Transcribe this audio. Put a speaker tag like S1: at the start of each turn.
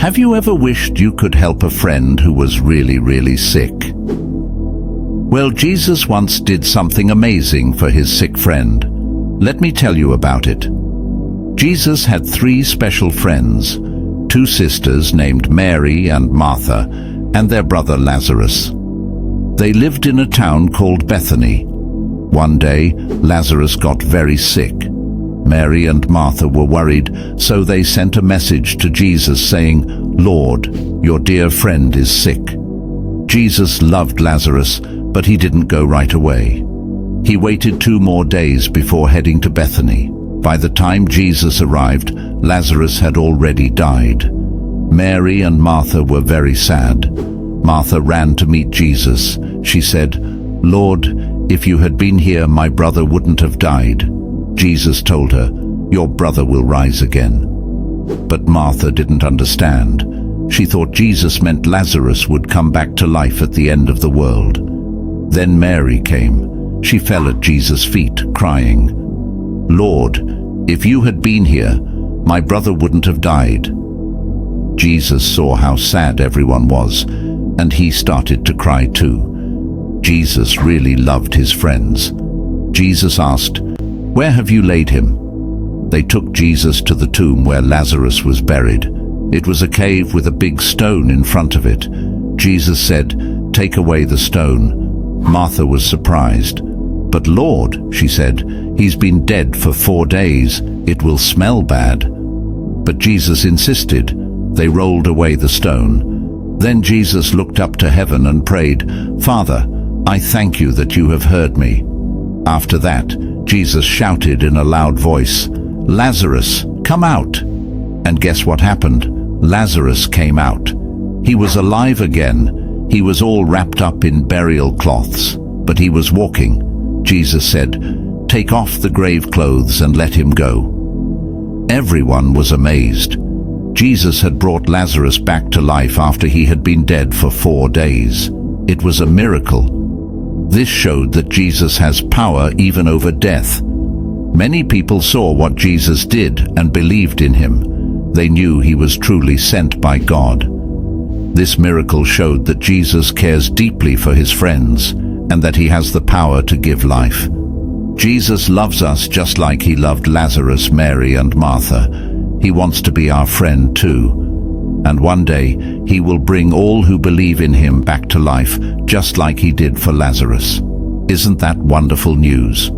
S1: Have you ever wished you could help a friend who was really sick? Well, Jesus once did something amazing for his sick friend. Let me tell you about it. Jesus had 3 special friends, 2 sisters named Mary and Martha, and their brother Lazarus. They lived in a town called Bethany. One day, Lazarus got very sick. Mary and Martha were worried, so they sent a message to Jesus saying, "Lord, your dear friend is sick." Jesus loved Lazarus, but he didn't go right away. He waited 2 more days before heading to Bethany. By the time Jesus arrived, Lazarus had already died. Mary and Martha were very sad. Martha ran to meet Jesus. She said, "Lord, if you had been here, my brother wouldn't have died." Jesus told her, "Your brother will rise again." But Martha didn't understand. She thought Jesus meant Lazarus would come back to life at the end of the world. Then Mary came. She fell at Jesus' feet, crying, "Lord, if you had been here, my brother wouldn't have died." Jesus saw how sad everyone was, and he started to cry too. Jesus really loved his friends. Jesus asked, "Where have you laid him?" They took Jesus to the tomb where Lazarus was buried. It was a cave with a big stone in front of it. Jesus said, "Take away the stone." Martha was surprised. "But Lord," she said, "he's been dead for 4 days. It will smell bad." But Jesus insisted. They rolled away the stone. Then Jesus looked up to heaven and prayed, "Father, I thank you that you have heard me." After that, Jesus shouted in a loud voice, "Lazarus, come out!" And guess what happened? Lazarus came out. He was alive again. He was all wrapped up in burial cloths, but he was walking. Jesus said, "Take off the grave clothes and let him go." Everyone was amazed. Jesus had brought Lazarus back to life after he had been dead for 4 days. It was a miracle. This showed that Jesus has power even over death. Many people saw what Jesus did and believed in him. They knew he was truly sent by God. This miracle showed that Jesus cares deeply for his friends and that he has the power to give life. Jesus loves us just like he loved Lazarus, Mary, and Martha. He wants to be our friend too. And one day, he will bring all who believe in him back to life, just like he did for Lazarus. Isn't that wonderful news?